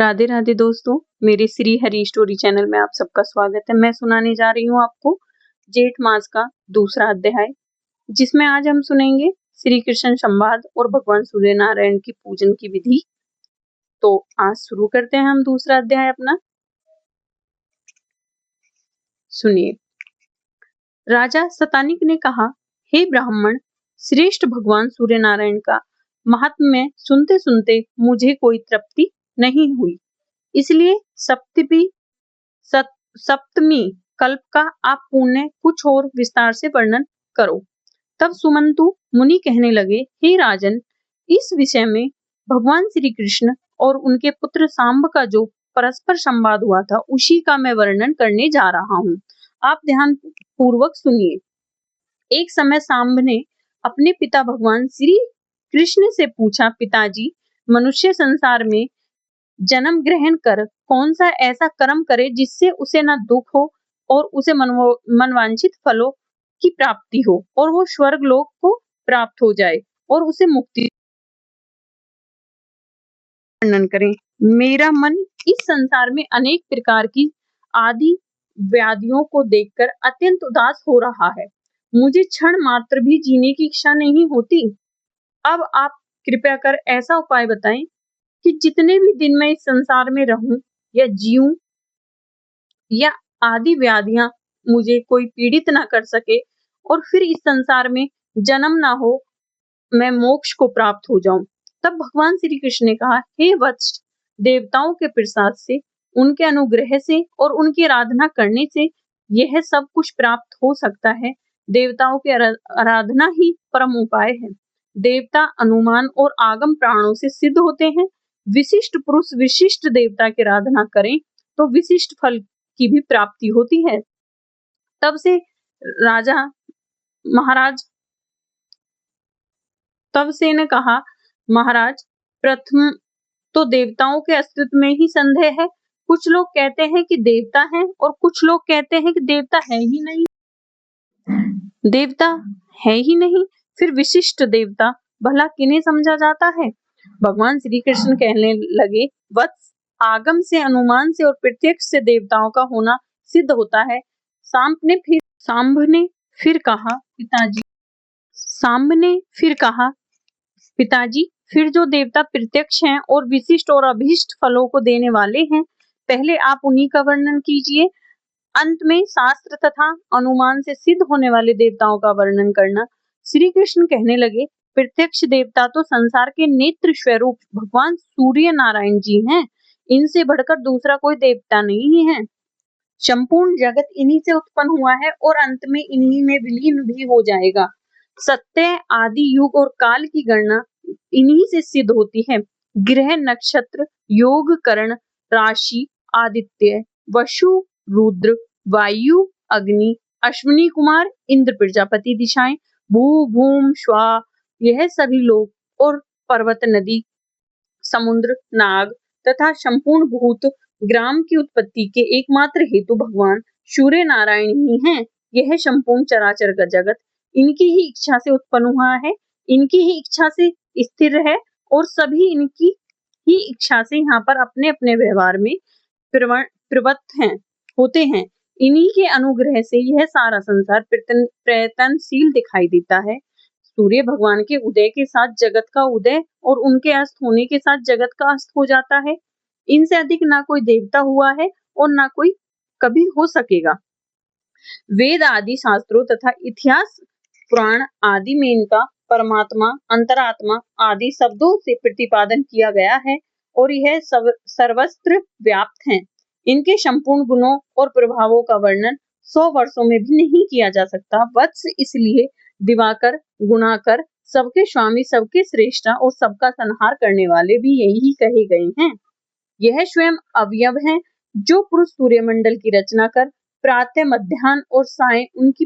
राधे राधे दोस्तों, मेरे Shri Hari story channel में आप सबका स्वागत है। मैं सुनाने जा रही हूँ आपको जेठ मास का दूसरा अध्याय, जिसमें आज हम सुनेंगे श्री कृष्ण संवाद और भगवान सूर्य नारायण की पूजन की विधि। तो आज शुरू करते हैं हम दूसरा अध्याय अपना। सुनिए। राजा शतानिक ने कहा, हे ब्राह्मण, श्रेष्ठ भगवान सूर्य नारायण का महात्म्य सुनते सुनते मुझे कोई तृप्ति नहीं हुई, इसलिए सप्तमी कल्प का आप पुण्य कुछ और विस्तार से वर्णन करो। तब सुमंतु मुनि कहने लगे, हे राजन, इस विषय में भगवान श्री कृष्ण और उनके पुत्र सांब का जो परस्पर संवाद हुआ था, उसी का मैं वर्णन करने जा रहा हूँ। आप ध्यान पूर्वक सुनिए। एक समय सांब ने अपने पिता भगवान श्री कृष्ण से पूछा, पिताजी, मनुष्य संसार में जन्म ग्रहण कर कौन सा ऐसा कर्म करे जिससे उसे न दुख हो और उसे मनवांछित फलों की प्राप्ति हो और वो स्वर्ग लोक को प्राप्त हो जाए और उसे मुक्ति। वर्णन करें। मेरा मन इस संसार में अनेक प्रकार की आदि व्याधियों को देखकर अत्यंत उदास हो रहा है। मुझे क्षण मात्र भी जीने की इच्छा नहीं होती। अब आप कृपया कर ऐसा उपाय बताएं कि जितने भी दिन मैं इस संसार में रहूं या जीऊं या आदि व्याधियां मुझे कोई पीड़ित ना कर सके और फिर इस संसार में जन्म ना हो, मैं मोक्ष को प्राप्त हो जाऊं। तब भगवान श्री कृष्ण ने कहा, हे वत्स, देवताओं के प्रसाद से, उनके अनुग्रह से और उनकी आराधना करने से यह सब कुछ प्राप्त हो सकता है। देवताओं की आराधना ही परम उपाय है। देवता अनुमान और आगम प्राणों से सिद्ध होते हैं। विशिष्ट पुरुष विशिष्ट देवता की आराधना करें तो विशिष्ट फल की भी प्राप्ति होती है। तब से ने कहा, महाराज, प्रथम तो देवताओं के अस्तित्व में ही संदेह है। कुछ लोग कहते हैं कि देवता हैं और कुछ लोग कहते हैं कि देवता है ही नहीं। देवता है ही नहीं, फिर विशिष्ट देवता भला किन्हें समझा जाता है? भगवान श्री कृष्ण कहने लगे, वत्स, आगम से, अनुमान से और प्रत्यक्ष से देवताओं का होना सिद्ध होता है। सांब ने फिर कहा, पिताजी, फिर जो देवता प्रत्यक्ष हैं और विशिष्ट और अभीष्ट फलों को देने वाले हैं, पहले आप उन्हीं का वर्णन कीजिए। अंत में शास्त्र तथा अनुमान से सिद्ध होने वाले देवताओं का वर्णन करना। श्री कृष्ण कहने लगे, प्रत्यक्ष देवता तो संसार के नेत्र स्वरूप भगवान सूर्य नारायण जी हैं। इनसे बढ़कर दूसरा कोई देवता नहीं है। संपूर्ण जगत इन्हीं से उत्पन्न हुआ है और अंत में इन्हीं में विलीन भी हो जाएगा। सत्य, आदि, युग और काल की गणना इन्हीं से सिद्ध होती है। ग्रह, नक्षत्र, योग, करण, राशि, आदित्य, वसु, रुद्र, वायु, अग्नि, अश्विनी कुमार, इंद्र, प्रजापति, दिशाएं, भू, भूम, श्वा, यह सभी लोग और पर्वत, नदी, समुद्र, नाग तथा संपूर्ण भूत ग्राम की उत्पत्ति के एकमात्र हेतु भगवान सूर्य नारायण ही हैं। यह संपूर्ण चराचर का जगत इनकी ही इच्छा से उत्पन्न हुआ है, इनकी ही इच्छा से स्थिर है और सभी इनकी ही इच्छा से यहाँ पर अपने अपने व्यवहार में प्रवृत्त होते हैं। इन्हीं के अनुग्रह से यह सारा संसार प्रयत्नशील दिखाई देता है। सूर्य भगवान के उदय के साथ जगत का उदय और उनके अस्त होने के साथ जगत का अस्त हो जाता है। इनसे अधिक ना कोई देवता हुआ है और ना कोई कभी हो सकेगा। वेद आदि शास्त्रों तथा इतिहास पुराण आदि में इनका परमात्मा, अंतरात्मा आदि शब्दों से प्रतिपादन किया गया है और यह सर्वत्र व्याप्त हैं। इनके संपूर्ण गुणों और प्रभावों का वर्णन 100 वर्षों में भी नहीं किया जा सकता। वत्स, इसलिए दिवाकर, गुणाकर, सबके स्वामी, सबके श्रेष्ठा और सबका संहार करने वाले भी यही कहे गए हैं। यह स्वयं अवयव हैं जो पुरुष सूर्यमंडल की रचना कर प्रातः, मध्याह्न और सायं उनकी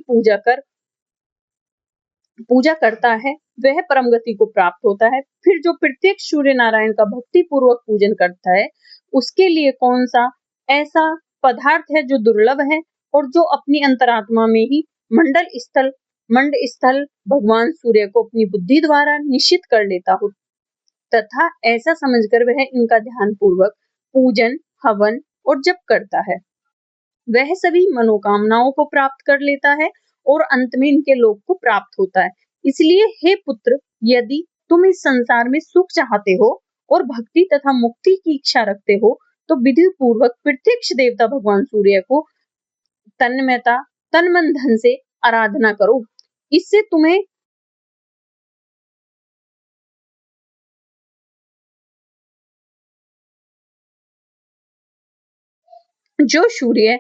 पूजा करता है, वह परम गति को प्राप्त होता है। फिर जो प्रत्यक्ष सूर्य नारायण का भक्ति पूर्वक पूजन करता है, उसके लिए कौन सा ऐसा पदार्थ है जो दुर्लभ है और जो अपनी अंतरात्मा में ही मंड स्थल भगवान सूर्य को अपनी बुद्धि द्वारा निश्चित कर लेता हो तथा ऐसा समझकर वह इनका ध्यान पूर्वक पूजन, हवन और जप करता है, वह सभी मनोकामनाओं को प्राप्त कर लेता है और अंत में इनके लोक को प्राप्त होता है। इसलिए हे पुत्र, यदि तुम इस संसार में सुख चाहते हो और भक्ति तथा मुक्ति की इच्छा रखते हो, तो विधि पूर्वक प्रत्यक्ष देवता भगवान सूर्य को तन्मयता, तन मन धन से आराधना करो। इससे तुम्हें जो सूर्य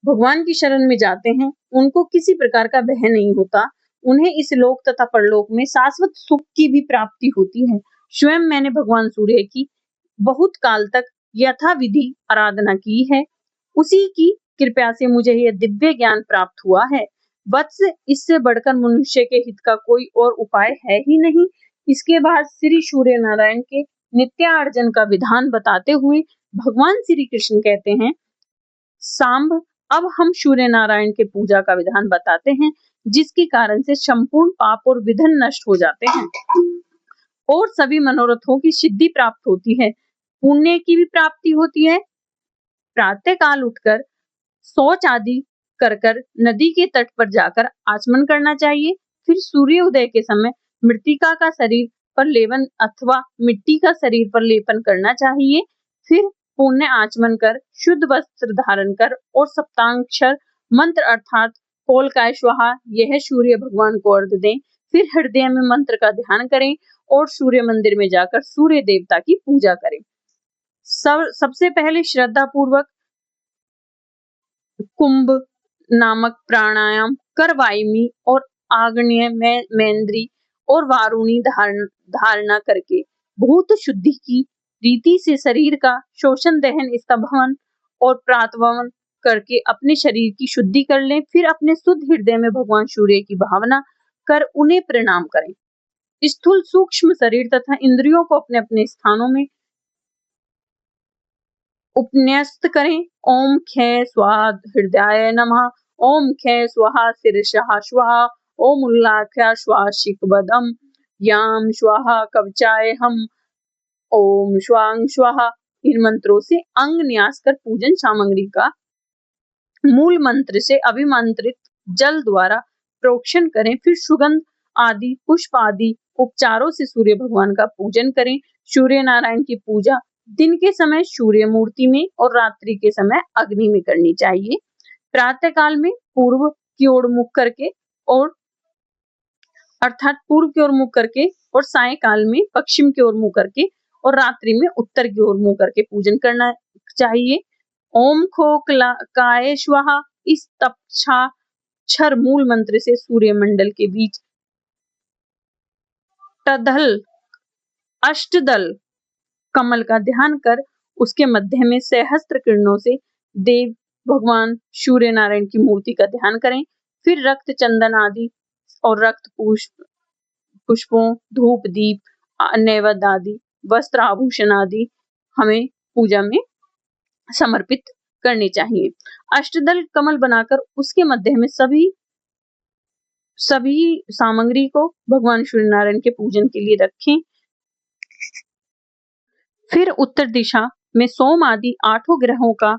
भगवान की शरण में जाते हैं, उनको किसी प्रकार का भय नहीं होता। उन्हें इस लोक तथा परलोक में शाश्वत सुख की भी प्राप्ति होती है। स्वयं मैंने भगवान सूर्य की बहुत काल तक यथाविधि आराधना की है। उसी की कृपा से मुझे यह दिव्य ज्ञान प्राप्त हुआ है। वत्स, इससे बढ़कर मनुष्य के हित का कोई और उपाय है ही नहीं। इसके बाद श्री सूर्य नारायण के नित्यार्जन का विधान बताते हुए भगवान श्री कृष्ण कहते हैं, सांब, अब हम सूर्य नारायण के पूजा का विधान बताते हैं, जिसके कारण से संपूर्ण पाप और विघ्न नष्ट हो जाते हैं और सभी मनोरथों की सिद्धि प्राप्त होती है। पुण्य की भी प्राप्ति होती है। प्रातः काल उठकर शौच आदि कर नदी के तट पर जाकर आचमन करना चाहिए। फिर सूर्य उदय के समय मृतिका का शरीर पर लेपन अथवा मिट्टी का शरीर पर लेपन करना चाहिए। फिर पुण्य आचमन कर शुद्ध वस्त्र धारण कर और सप्ताक्षर मंत्र अर्थात कोलकाय स्वाहा यह सूर्य भगवान को अर्घ दें। फिर हृदय में मंत्र का ध्यान करें और सूर्य मंदिर में जाकर सूर्य देवता की पूजा करें। सबसे पहले श्रद्धा पूर्वक कुंभ नामक प्राणायाम कर वायमी और आग्नेय मेंद्री और वारुणी धारणा करके भूत शुद्धि की रीति से शरीर का शोषण दहन स्तंभन और प्रातवमन करके अपने शरीर की शुद्धि कर लें। फिर अपने शुद्ध हृदय में भगवान सूर्य की भावना कर उन्हें प्रणाम करें। स्थूल सूक्ष्म शरीर तथा इंद्रियों को अपने अपने स्थानों में उपन्यस्त करें। ओम खे स्वाहा हृदयाय नमः, ओम खे स्वाहा शीर्षः स्वाहा, ओम उल्लाख्या स्वाहा शिखवदम, याम स्वाहा कवचाय हम, ओम स्वांग स्वाहा। इन मंत्रों से अंग न्यास कर पूजन सामग्री का मूल मंत्र से अभिमंत्रित जल द्वारा प्रोक्षण करें। फिर सुगंध आदि पुष्प आदि उपचारों से सूर्य भगवान का पूजन करें। सूर्य नारायण की पूजा दिन के समय सूर्य मूर्ति में और रात्रि के समय अग्नि में करनी चाहिए। प्रातः काल में पूर्व की ओर मुख करके और अर्थात पूर्व की ओर मुख करके और सायंकाल में पश्चिम की ओर मुख करके और रात्रि में उत्तर की ओर मुख करके पूजन करना चाहिए। ओम खोक्लाय स्वाहा इस तपच्छर मूल मंत्र से सूर्य मंडल के बीच अष्टदल कमल का ध्यान कर उसके मध्य में सहस्त्र किरणों से देव भगवान सूर्य नारायण की मूर्ति का ध्यान करें। फिर रक्त चंदन आदि और रक्त पुष्पों, धूप दीप, नैवेद्य आदि, वस्त्र आभूषण आदि हमें पूजा में समर्पित करने चाहिए। अष्टदल कमल बनाकर उसके मध्य में सभी सामग्री को भगवान सूर्य नारायण के पूजन के लिए रखें। फिर उत्तर दिशा में सोम आदि 8 ग्रहों का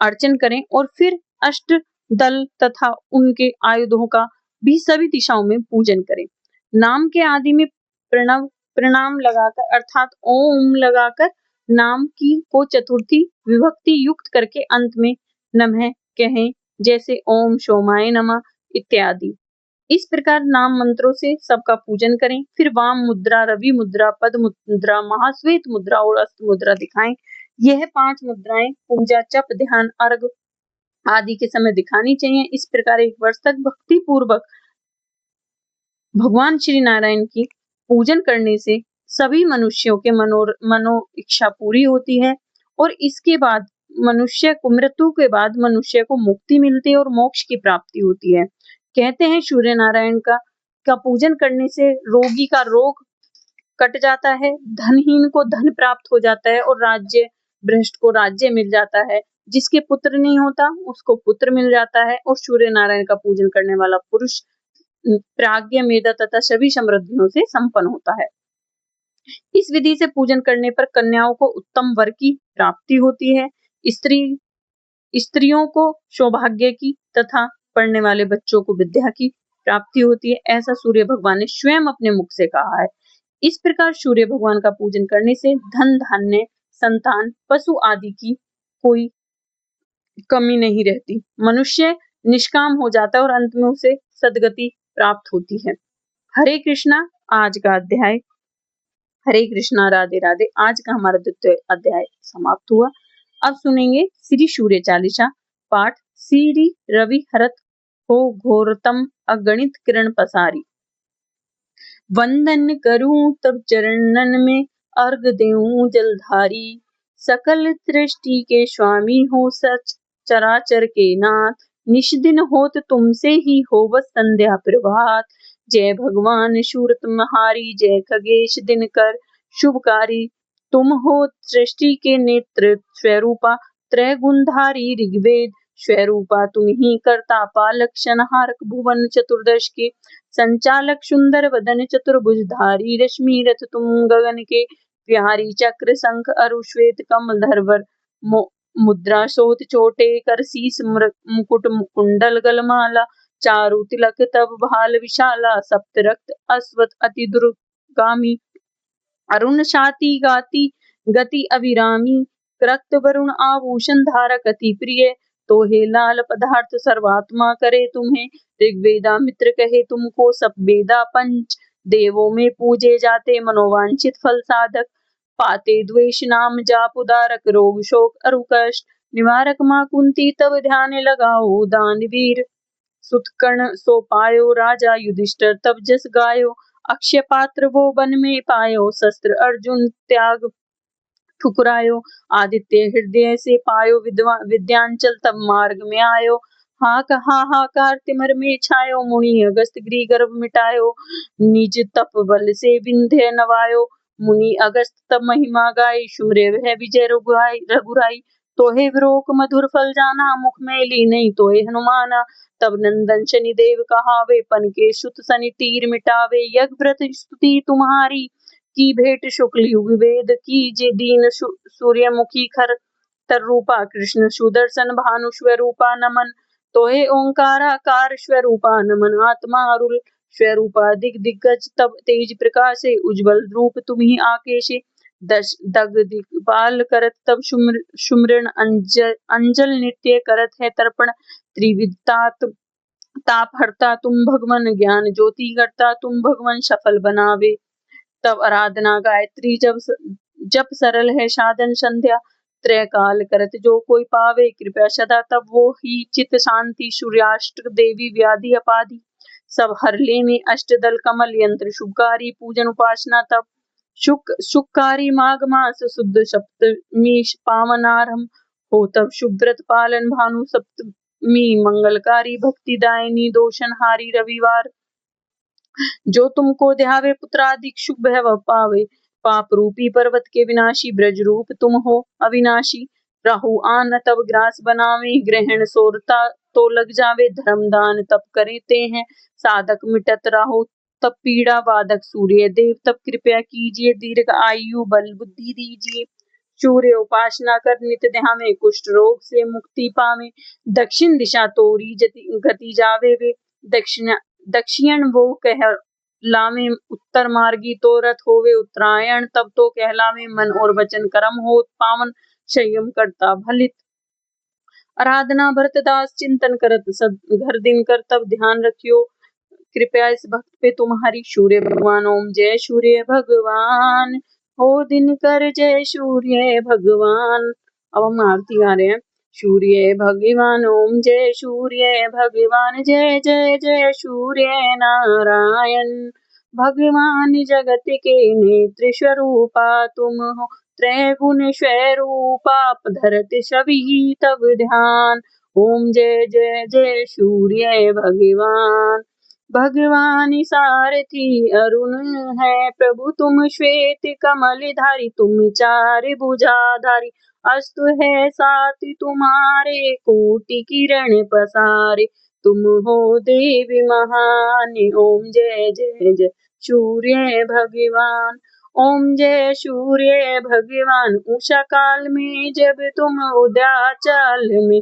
अर्चन करें और फिर अष्ट दल तथा उनके आयुधों का भी सभी दिशाओं में पूजन करें। नाम के आदि में प्रणाम लगाकर अर्थात ओम लगाकर नाम की को चतुर्थी विभक्ति युक्त करके अंत में नमः कहें, जैसे ओम सोमाय नमः इत्यादि। इस प्रकार नाम मंत्रों से सबका पूजन करें। फिर वाम मुद्रा, रवि मुद्रा, पद मुद्रा, महाश्वेत मुद्रा और अस्त मुद्रा दिखाएं। यह 5 मुद्राएं पूजा, जप, ध्यान, अर्घ आदि के समय दिखानी चाहिए। इस प्रकार 1 वर्ष तक भक्ति पूर्वक भगवान श्री नारायण की पूजन करने से सभी मनुष्यों के मनो इच्छा पूरी होती है और इसके बाद मृत्यु के बाद मनुष्य को मुक्ति मिलती है और मोक्ष की प्राप्ति होती है। कहते हैं सूर्य नारायण का पूजन करने से रोगी का रोग कट जाता है, धनहीन को धन प्राप्त हो जाता है और राज्य भ्रष्ट को राज्य मिल जाता है। जिसके पुत्र नहीं होता उसको पुत्र मिल जाता है और सूर्य नारायण का पूजन करने वाला पुरुष प्राज्ञ, मेधा तथा सभी समृद्धियों से संपन्न होता है। इस विधि से पूजन करने पर कन्याओं को उत्तम वर की प्राप्ति होती है। स्त्रियों को सौभाग्य की तथा पढ़ने वाले बच्चों को विद्या की प्राप्ति होती है, ऐसा सूर्य भगवान ने स्वयं अपने मुख से कहा है। इस प्रकार सूर्य भगवान का पूजन करने से धन धान्य संतान पशु आदि की कोई कमी नहीं रहती। मनुष्य निष्काम हो जाता है और अंत में उसे सद्गति प्राप्त होती है। हरे कृष्णा। आज का अध्याय हरे कृष्णा राधे राधे। आज का हमारा द्वितीय अध्याय समाप्त हुआ। अब सुनेंगे श्री सूर्य चालीसा पाठ। श्री रवि हरत हो घोरतम अगणित किरण पसारी। वंदन करूं तब चरणन में अर्घ देऊं जलधारी। सकल सृष्टि के स्वामी हो सच चराचर के नाथ। निष्दिन होत तुमसे ही होवत संध्या प्रभात। जय भगवान शूर तुम्हारी जय खगेश दिनकर शुभकारी। तुम हो सृष्टि के नेत्र स्वरूपा त्रैगुणधारी ऋग्वेद स्वरूपा। तुम ही कर्ता पालक संहारक भुवन चतुर्दश के संचालक सुंदर वदन चतुर्भुजधारी। रश्मि रथ तुम गगन के प्यारी। चक्र शंख अरु श्वेत कमल धरवर मुद्रा शोथ चोटे कर शीस मुकुट कुंडल गलमाला। चारु तिलक तब भाल विशाला। सप्त रक्त अश्वत अति दुर्गामी। अरुण शाति गाती गति अविरामी। रक्त वरुण आभूषण धारक अति प्रिय। तो हे लाल पदार्थ सर्वात्मा करे तुम्हें। ऋग्वेदा मित्र कहे तुमको सब वेदा। पंच देवों में पूजे जाते मनोवांछित फल साधक। पाते द्वेष नाम जाप उदारक रोग शोक अरु कष्ट निवारक। मां कुंती तब ध्यान लगाओ दानवीर। सुतकर्ण सो पायो राजा युधिष्ठिर तब जस गायो। अक्षय पात्र वो वन में पायो। शस्त्र अर्जुन त्याग ठुकरायो। आदित्य हृदय से पायो विद्यांचल तब मार्ग में आयो। हाहाकार तिमर में छायो। मुनि अगस्त गृह गर्भ मिटायो। निज तप बल से विंध्य नवायो। मुनि अगस्त तब महिमा गाई। सुमरे वह विजय रघुराई। तोहे विरोक मधुर फल जाना। मुख मैली नहीं तोहे हनुमाना। तब नंदन शनि देव कहावे। पन के सुत सनि तीर मिटावे। यज्ञ व्रत स्तुति तुम्हारी की भेंट शुक्ल युग वेद की। जे दीन सूर्यमुखी खर तर रूपा। कृष्ण सुदर्शन भानु स्वरूपा नमन। तोहे ओंकाराकार स्वरूपा नमन। आत्मा अरुल स्वरूपा दिग्गज तब तेज प्रकाशे। उज्ज्वल रूप तुम्ही आकेशे। दग दिग्पाल करत तब सुमरण। अंजल नित्य करत है तर्पण। त्रिविधतात ताप हरता तुम भगवन। ज्ञान ज्योति करता तुम भगवन। सफल बनावे तब आराधना गायत्री। जब सरल है साधन संध्या। त्रय काल करत जो कोई पावे। कृपया सदा तब वो ही चित शांति। सूर्याष्टक देवी व्याधि अपाधि सब हर ले में। अष्टदल कमल यंत्र शुभकारी। पूजन उपासना तब सुखकारी। माघ मास शुद्ध सप्तमी पावनारंभ हो तब शुभ्रत पालन। भानु सप्तमी मंगलकारी। भक्ति दायिनी दोषनहारी रविवार। जो तुमको ध्यावे पुत्रादिक शुभ वह पावे। पाप रूपी पर्वत के विनाशी ब्रज रूप तुम हो अविनाशी। राहु आन तब ग्रास बनावे। ग्रहण सोरता तो लग जावे। धर्म दान तब करते हैं साधक। मिटत राहु तब पीड़ा बाधक। सूर्य देव तब कृपया कीजिए। दीर्घ आयु बल बुद्धि दीजिए। सूर्य उपासना कर नित ध्यावे। कुष्ठ रोग से मुक्ति पावे। दक्षिण दिशा तोरी गति जावे वे। दक्षिण वो कहलावे उत्तर मार्गी। तो रथ होवे उत्तरायण तब तो कहलावे। मन और वचन कर्म हो पावन। संयम करता भलित। आराधना भरत दास चिंतन करत। सब घर दिन कर तब ध्यान रखियो। कृपया इस भक्त पे तुम्हारी। सूर्य भगवान ओम जय सूर्य भगवान। हो दिन कर जय सूर्य भगवान। अब हम आरती गा रहे हैं। सूर्य भगवान ओम जय सूर्य भगवान। जय जय जय सूर्य नारायण। भगवान जगत के नेत्र स्वरूपा तुम हो। त्रैगुण स्वरूपा धरत सभी तब ध्यान। ओम जय जय जय सूर्य भगवान। भगवान सारथी अरुण है प्रभु तुम। श्वेत कमल धारी तुम चार भुजाधारी। अस्तु है साथ तुम्हारे कोटि किरण पसारे। तुम हो देवी महान। ओम जय जय जय सूर्य भगवान। ओम जय सूर्य भगवान, उषा काल में जब तुम उदयाचल में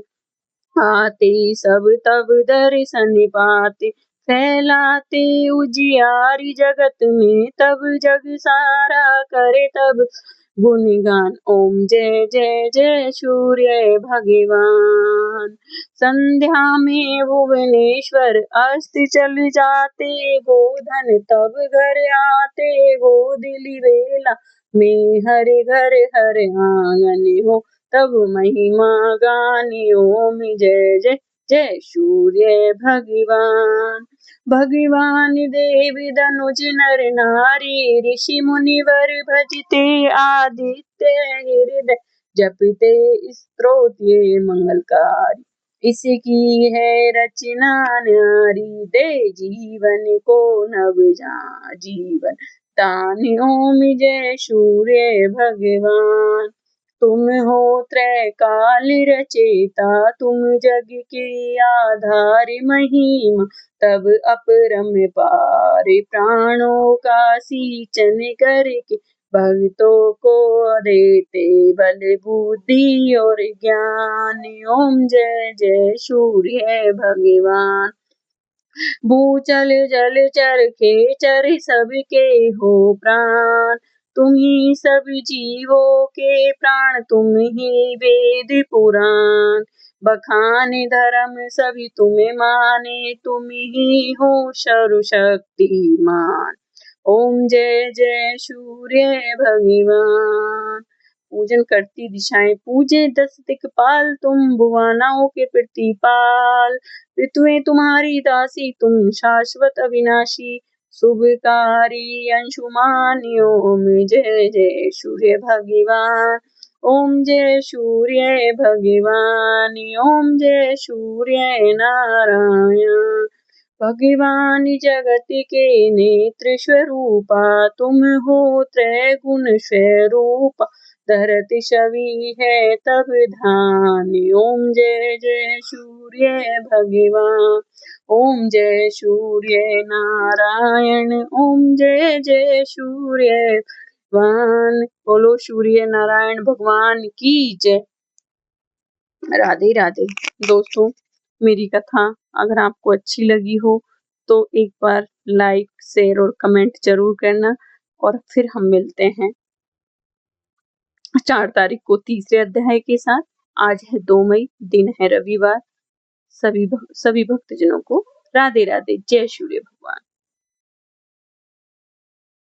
आते, सब तब दर्शन पाते, फैलाते उजियारी जगत में, तब जग सारा करे तब गुणगान। ओम जय जय जय सूर्य भगवान। संध्या में भुवनेश्वर अस्त चल जाते, गोधन तब घर आते, गोदिली बेला में हर घर हर आंगन हो, तब महिमा गानी। ओम जय जय जय सूर्य भगवान। भगवान देव धनुज नर नारी, ऋषि मुनिवर भजते आदित्य हृदय, जपते स्तोत्र ये मंगलकारी, इसकी है रचना न्यारी, दे जीवन को नव जीवन दान। ओम जय सूर्य भगवान। तुम हो त्रैकाल रचेता, तुम जग के आधार, महिमा तब अपरम पार, प्राणों का सींचन करके भक्तों को देते बल बुद्धि और ज्ञान। ओम जय जय सूर्य भगवान। भूचल जल चर खेचर सबके हो प्राण, तुम ही सब जीवों के प्राण, तुम ही वेद पुराण, बखान धर्म सभी तुम्हें माने, तुम ही हो सर्वशक्तिमान। ओम जय जय सूर्य भगवान। पूजन करती दिशाएं पूजे 10 दिक्पाल, तुम भुवनों के प्रतिपाल, ऋतुएं तुम्हारी दासी, तुम शाश्वत अविनाशी, शुभकारी अंशुमान। ओम जय जय सूर्य भगवान। ओम जय सूर्य भगवान। ओम जय सूर्य नारायण। भगवान जगत के नेत्र स्वरूपा, तुम हो त्रैगुण स्वरूपा, धरती छवि है तब धान। ओम जय जय सूर्य भगवान। ओम जय सूर्य नारायण। ओम जय जय सूर्य भगवान। बोलो सूर्य नारायण भगवान की जय। राधे राधे। दोस्तों, मेरी कथा अगर आपको अच्छी लगी हो तो एक बार लाइक शेयर और कमेंट जरूर करना, और फिर हम मिलते हैं 4 तारीख को तीसरे अध्याय के साथ। आज है 2 मई, दिन है रविवार। सभी भक्तजनों को राधे राधे। जय सूर्य भगवान।